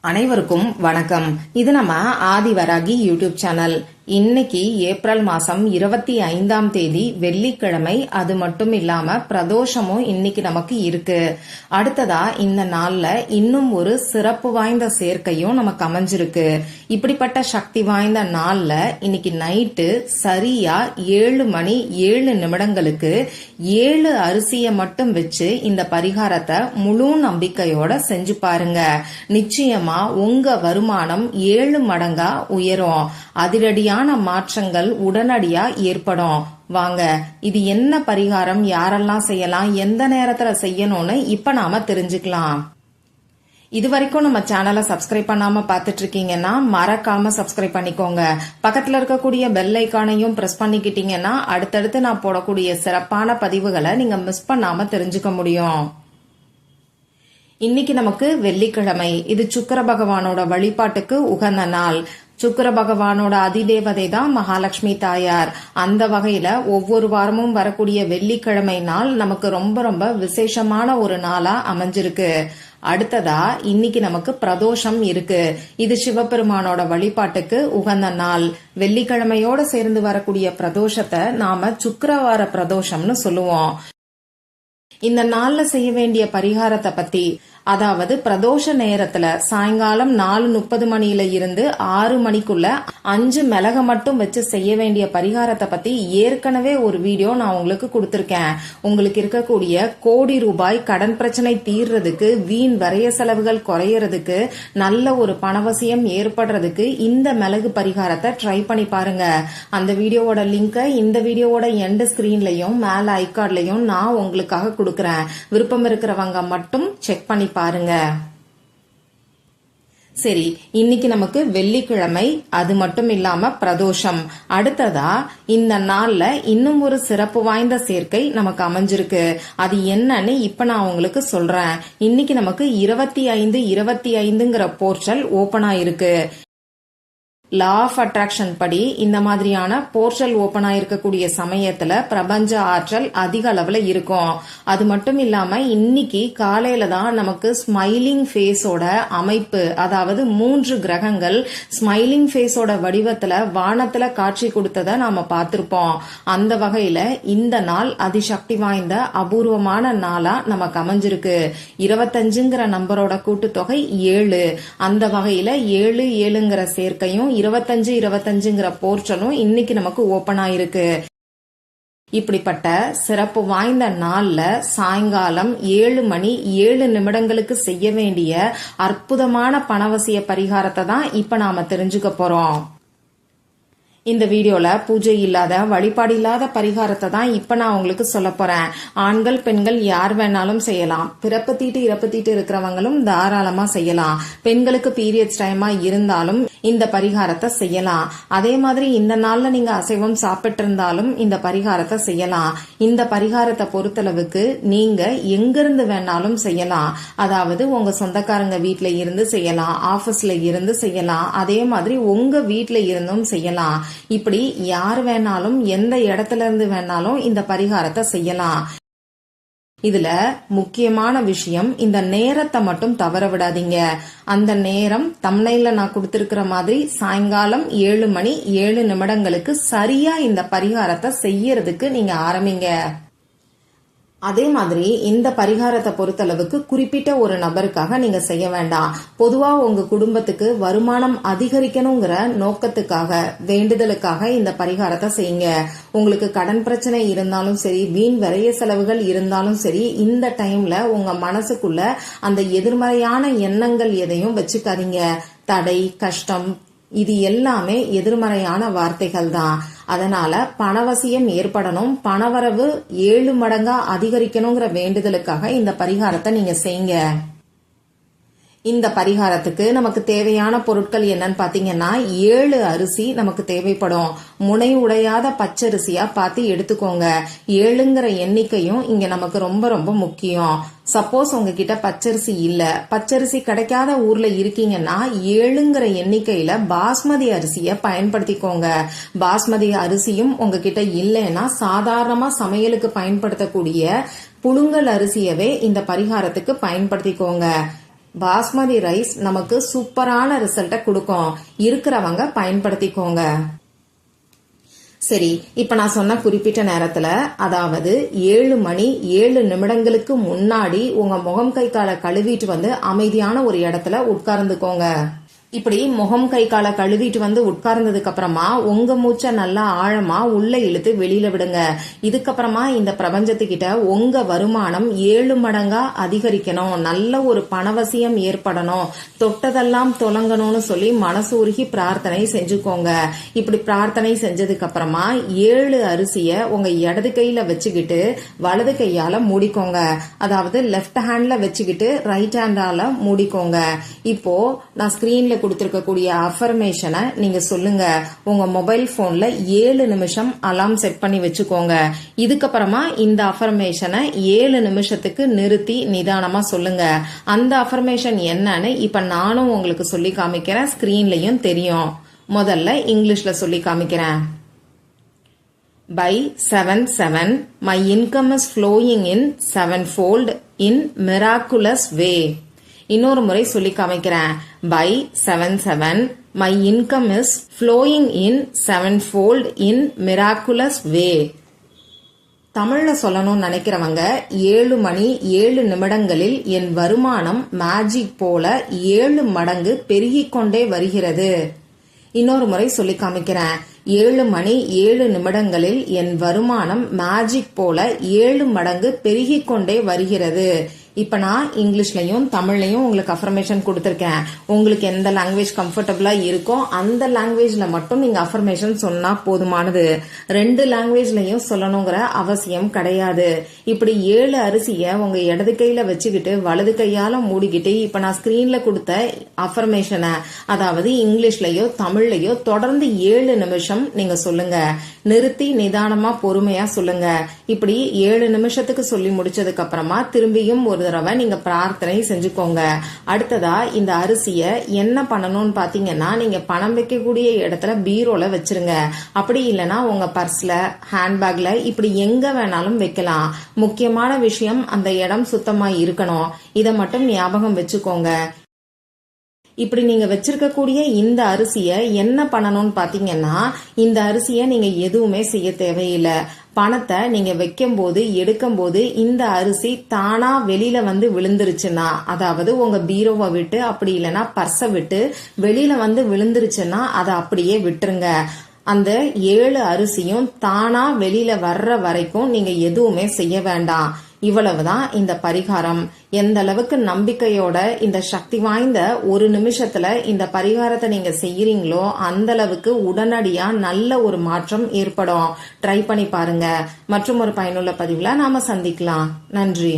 அனைவருக்கும் வணக்கம். இது நம்ம ஆதிவராகி யூடியூப் சேனல். இன்னைக்கு ஏப்ரல் மாசம் 25ஆம் தேதி வெள்ளிக்கிழமை. அது மட்டும் இல்லாம பிரதோஷமும் இன்னைக்கு நமக்கு இருக்கு. அடுத்ததா இந்த நாள்ல இன்னும் ஒரு சிறப்பு வாய்ந்த சேர்க்கையும் நமக்கு அமைஞ்சிருக்கு. இப்படிப்பட்ட சக்தி வாய்ந்த நாள்ல இன்னைக்கு நைட்டு சரியா 7 மணி 7 நிமிடங்களுக்கு 7 அரிசியை மட்டும் வச்சு இந்த பரிகாரத்தை முழு நம்பிக்கையோட செஞ்சு பாருங்க. நிச்சயமா உங்க வருமானம் 7 மடங்கா உயரும். அதிரடியான மாற்றங்கள் உடனடியா ஏற்படும். வாங்க, இது என்ன பரிகாரம், யாரெல்லாம் செய்யலாம், எந்த நேரத்துல செய்யணும்னு இப்ப நாம தெரிஞ்சுக்கலாம். இது வரைக்கும் நம்ம சேனலை சப்ஸ்கிரைப் பண்ணாம பாத்துட்டு இருக்கீங்கன்னா மறக்காம சப்ஸ்கிரைப் பண்ணிக்கோங்க. பக்கத்துல இருக்கக்கூடிய பெல் ஐக்கானையும் பிரஸ் பண்ணிக்கிட்டீங்கன்னா அடுத்தடுத்து நான் போடக்கூடிய சிறப்பான பதிவுகளை நீங்க மிஸ் பண்ணாம தெரிஞ்சுக்க முடியும். இன்னைக்கு நமக்கு வெள்ளிக்கிழமை. இது சுக்கிர பகவானோட வழிபாட்டுக்கு உகந்த நாள். சுக்கிர பகவானோட அதிதேவதை தான் மகாலட்சுமி தாயார். அந்த வகையில ஒவ்வொரு வாரமும் வரக்கூடிய வெள்ளிக்கிழமை நாள் நமக்கு ரொம்ப ரொம்ப விசேஷமான ஒரு நாளா அமைஞ்சிருக்கு. அடுத்ததா இன்னைக்கு நமக்கு பிரதோஷம் இருக்கு. இது சிவபெருமானோட வழிபாட்டுக்கு உகந்த நாள். வெள்ளிக்கிழமையோட சேர்ந்து வரக்கூடிய பிரதோஷத்தை நாம சுக்கிரவார பிரதோஷம்னு சொல்லுவோம். இந்த நாள்ல செய்ய வேண்டிய பரிகாரத்தை பத்தி, அதாவது பிரதோஷ நேரத்துல சாயங்காலம் 4:30 மணியில இருந்து 6 மணிக்குள்ள 5 மிளக மட்டும் வச்சு செய்ய வேண்டிய பரிகாரத்தை பத்தி ஏற்கனவே ஒரு வீடியோ நான் உங்களுக்கு கொடுத்திருக்கேன். உங்களுக்கு இருக்கக்கூடிய கோடி ரூபாய் கடன் பிரச்சனை தீர்றதுக்கு, வீண் வரைய செலவுகள் குறையறதுக்கு, நல்ல ஒரு பணவசியம் ஏற்படுறதுக்கு இந்த மிளகு பரிகாரத்தை ட்ரை பண்ணி பாருங்க. அந்த வீடியோவோட லிங்கை இந்த வீடியோவோட எண்ட் ஸ்கிரீன்லயும் மேல ஐகார்ட்லயும் நான் உங்களுக்காக கொடுக்கறேன். விருப்பம் இருக்கிறவங்க மட்டும் செக் பண்ணி பாருங்க. சரி, இன்னைக்கு நமக்கு வெள்ளிக்கிழமை. அது மட்டும் இல்லாம பிரதோஷம். அடுத்ததா இந்த நாள்ல இன்னும் ஒரு சிறப்பு வாய்ந்த சேர்க்கை நமக்கு அமைஞ்சிருக்கு. அது என்னன்னு இப்ப நான் உங்களுக்கு சொல்றேன். இன்னைக்கு நமக்கு 25-25ங்கிற போர்ட்டல் ஓபன் ஆயிருக்கு. லா ஆஃப் அட்ராக்ஷன் படி இந்த மாதிரியான போர்ட்டல் ஓபன் ஆயிருக்கக்கூடிய சமயத்துல பிரபஞ்ச ஆற்றல் அதிக அளவுல இருக்கும். அது மட்டும் இல்லாம இன்னைக்கு காலையில தான் நமக்கு ஸ்மைலிங் ஃபேஸோட அமைப்பு, அதாவது 3 கிரகங்கள் ஸ்மைலிங் ஃபேஸோட வடிவத்துல வானத்துல காட்சி கொடுத்தத நாம பார்த்திருப்போம். அந்த வகையில இந்த நாள் அதிசக்தி வாய்ந்த அபூர்வமான நாளா நமக்கு அமைஞ்சிருக்கு. 25ங்கிற நம்பரோட கூட்டுத்தொகை 7. அந்த வகையில 7-7ங்கிற சேர்க்கையும் 25-25ங்கிற போர்ட்டலும் இன்னைக்கு நமக்கு ஓபன் ஆயிருக்கு. இப்படிப்பட்ட சிறப்பு வாய்ந்த நாள்ல சாயங்காலம் 7 மணி 7 நிமிடங்களுக்கு செய்ய வேண்டிய அற்புதமான பணவசிய பரிகாரத்தை தான் இப்ப நாம தெரிஞ்சுக்க போறோம். இந்த வீடியோல பூஜை இல்லாத, வழிபாடு இல்லாத பரிகாரத்தை தான் இப்ப நான் உங்களுக்கு சொல்ல போறேன். ஆண்கள் பெண்கள் யார் வேணாலும் செய்யலாம். பிறப்பு தீட்டு இறப்பு தீட்டு இருக்கிறவங்களும் தாராளமா செய்யலாம். பெண்களுக்கு பீரியட்ஸ் டைமா இருந்தாலும் இந்த பரிகாரத்தை செய்யலாம். அதே மாதிரி இந்த நாள்ல நீங்க அசைவம் சாப்பிட்டு இருந்தாலும் இந்த பரிகாரத்தை செய்யலாம். இந்த பரிகாரத்தை பொறுத்தளவுக்கு நீங்க எங்கிருந்து வேணாலும் செய்யலாம். அதாவது உங்க சொந்தக்காரங்க வீட்டுல இருந்து செய்யலாம், ஆபீஸ்ல இருந்து செய்யலாம், அதே மாதிரி உங்க வீட்டுல இருந்தும் செய்யலாம். இப்படி யார் வேணாலும் எந்த இடத்துல இருந்து வேணாலும் இந்த பரிகாரத்தை செய்யலாம். இதுல முக்கியமான விஷயம், இந்த நேரத்தை மட்டும் தவற விடாதீங்க. அந்த நேரம் தம்ப்நெயில்ல நான் கொடுத்திருக்கிற மாதிரி சாயங்காலம் 7 மணி 7 நிமிடங்களுக்கு சரியா இந்த பரிகாரத்தை செய்யறதுக்கு நீங்க ஆரம்பிங்க. அதே மாதிரி இந்த பரிகாரத்தை பொறுத்தளவுக்கு குறிப்பிட்ட ஒரு நபருக்காக நீங்க செய்ய வேண்டாம். பொதுவா உங்க குடும்பத்துக்கு வருமானம் அதிகரிக்கணுங்கிற நோக்கத்துக்காக, வேண்டுதலுக்காக இந்த பரிகாரத்தை செய்யுங்க. உங்களுக்கு கடன் பிரச்சனை இருந்தாலும் சரி, வீண் விரைய செலவுகள் இருந்தாலும் சரி, இந்த டைம்ல உங்க மனசுக்குள்ள அந்த எதிர்மறையான எண்ணங்கள் எதையும் வச்சுக்காதீங்க. தடை, கஷ்டம், இது எல்லாமே எதிர்மறையான வார்த்தைகள் தான். அதனால பணவசியம் ஏற்படணும், பணவரவு 7 மடங்கா அதிகரிக்கணுங்கிற வேண்டுதலுக்காக இந்த பரிகாரத்தை நீங்க செய்யுங்க. இந்த பரிகாரத்துக்கு நமக்கு தேவையான பொருட்கள் என்னன்னு பாத்தீங்கன்னா 7 அரிசி நமக்கு தேவைப்படும். முனை உடையாத பச்சரிசியா பார்த்து எடுத்துக்கோங்க. 7ங்கிற எண்ணிக்கையும் இங்க நமக்கு ரொம்ப ரொம்ப முக்கியம். சப்போஸ் உங்ககிட்ட பச்சரிசி இல்ல, பச்சரிசி கிடைக்காத ஊர்ல இருக்கீங்கன்னா 7ங்கிற எண்ணிக்கையில பாஸ்மதி அரிசிய பயன்படுத்திக்கோங்க. பாஸ்மதி அரிசியும் உங்ககிட்ட இல்லைன்னா சாதாரணமா சமையலுக்கு பயன்படுத்தக்கூடிய புழுங்கல் அரிசியவே இந்த பரிகாரத்துக்கு பயன்படுத்திக்கோங்க. பாஸ்மதி ரைஸ் நமக்கு சூப்பரான ரிசல்ட்டை கொடுக்கும். இருக்கிறவங்க பயன்படுத்திக்கோங்க. சரி, இப்ப நான் சொன்ன குறிப்பிட்ட நேரத்துல, அதாவது 7 மணி 7 நிமிடங்களுக்கு முன்னாடி உங்க முகம் கை காலை கழுவிட்டு வந்து அமைதியான ஒரு இடத்துல உட்கார்ந்துக்கோங்க. இப்படி முகம் கை காலை கழுவிட்டு வந்து உட்கார்ந்ததுக்கு அப்புறமா உங்க மூச்சை நல்லா ஆழமா உள்ள இழுத்து வெளியில விடுங்க. இதுக்கப்புறமா இந்த பிரபஞ்சத்துக்கிட்ட உங்க வருமானம் 7 மடங்கா அதிகரிக்கணும், நல்ல ஒரு பணவசியம் ஏற்படணும், தொட்டதெல்லாம் தொலங்கணும்னு சொல்லி மனசு உருகி பிரார்த்தனை செஞ்சுக்கோங்க. இப்படி பிரார்த்தனை செஞ்சதுக்கு அப்புறமா 7 அரிசிய உங்க இடது கையில வச்சுக்கிட்டு வலது கையால மூடிக்கோங்க. அதாவது லெப்ட் ஹேண்ட்ல வச்சுக்கிட்டு ரைட் ஹேண்டால மூடிக்கோங்க. இப்போ நான் ஸ்கிரீன்ல கொடுத்திருக்கக்கூடிய அஃபர்மேஷனை நீங்க சொல்லுங்க. உங்க மொபைல் போன்ல 7 நிமிஷம் அலாம் செட் பண்ணி வச்சுக்கோங்க. இதுக்கப்புறமா இந்த அஃபர்மேஷனை 7 நிமிஷத்துக்கு நிறுத்தி நிதானமா சொல்லுங்க. அந்த அஃபர்மேஷன் என்னன்னு இப்ப நானும் உங்களுக்கு சொல்லி காமிக்கிறேன், ஸ்கிரீன்லயும் தெரியும். முதல்ல இங்கிலீஷ்ல சொல்லி காமிக்கிறேன். By 7/7, my income is flowing in 7-fold in miraculous way. இன்னொரு முறை சொல்லி காமிக்கிறேன். By 7/7, my income is flowing in 7-fold in miraculous way. தமிழ்ல சொல்லணும்னு நினைக்கிறவங்க 7 மணி 7 நிமிடங்களில் என் வருமானம் மேஜிக் போல 7 மடங்கு பெருகிக் கொண்டே வருகிறது. இன்னொரு முறை சொல்லி காமிக்கிறேன். 7 மணி 7 நிமிடங்களில் என் வருமானம் மேஜிக் போல 7 மடங்கு பெருகிக் கொண்டே வருகிறது. இப்ப நான் இங்கிலீஷ்லயும் தமிழ்லயும் உங்களுக்கு அஃபர்மேஷன் கொடுத்திருக்கேன். உங்களுக்கு எந்த லாங்குவேஜ் கம்ஃபர்டபுளா இருக்கோ அந்த லாங்குவேஜ்ல மட்டும் நீங்க அஃபர்மேஷன் சொன்னா போதுமானது. 2 லாங்குவேஜ்லயும் சொல்லணுங்கிற அவசியம் கிடையாது. இப்படி 7 அரிசிய உங்க இடது கையில வச்சுக்கிட்டு வலது கையால மூடிக்கிட்டு இப்ப நான் ஸ்கிரீன்ல கொடுத்த அஃபர்மேஷனை, அதாவது இங்கிலீஷ்லயோ தமிழ்லயோ தொடர்ந்து 7 நிமிஷம் நீங்க சொல்லுங்க. நிறுத்தி நிதானமா பொறுமையா சொல்லுங்க. இப்படி 7 நிமிஷத்துக்கு சொல்லி முடிச்சதுக்கு அப்புறமா திரும்பியும் ஒரு தடவை நீங்க பிரார்த்தனை செஞ்சுக்கோங்க. அடுத்ததா இந்த அரிசிய என்ன பண்ணணும்னு பாத்தீங்கன்னா, நீங்க பணம் வைக்கக்கூடிய இடத்துல பீரோல வச்சிருங்க. அப்படி இல்லைன்னா உங்க பர்ஸ்ல, ஹேண்ட்பேக்ல, இப்படி எங்க வேணாலும் வைக்கலாம். முக்கியமான விஷயம் அந்த இடம் சுத்தமா இருக்கணும். இதை மட்டும் ஞாபகம் வச்சுக்கோங்க. இப்படி நீங்க வச்சிருக்கக்கூடிய இந்த அரிசிய என்ன பண்ணணும்னு பாத்தீங்கன்னா, இந்த அரிசிய நீங்க எதுவுமே செய்ய தேவையில்லை. பணத்தை நீங்க வைக்கும் போது எடுக்கும் போது இந்த அரிசி தானா வெளியில வந்து விழுந்துருச்சுன்னா, அதாவது உங்க பீரோவை விட்டு அப்படி இல்லைன்னா பர்ஸை விட்டு வெளியில வந்து விழுந்துருச்சுன்னா அதை அப்படியே விட்டுருங்க. அந்த 7 அரிசியும் தானா வெளியில வர்ற வரைக்கும் நீங்க எதுவுமே செய்ய வேண்டாம். இவ்வளவுதான் இந்த பரிகாரம். எந்த அளவுக்கு நம்பிக்கையோட இந்த சக்தி வாய்ந்த ஒரு நிமிஷத்துல இந்த பரிகாரத்தை நீங்க செய்யறீங்களோ அந்த அளவுக்கு உடனடியா நல்ல ஒரு மாற்றம் ஏற்படும். ட்ரை பண்ணி பாருங்க. மற்றும் ஒரு பயனுள்ள பதிவுல நாம சந்திக்கலாம். நன்றி.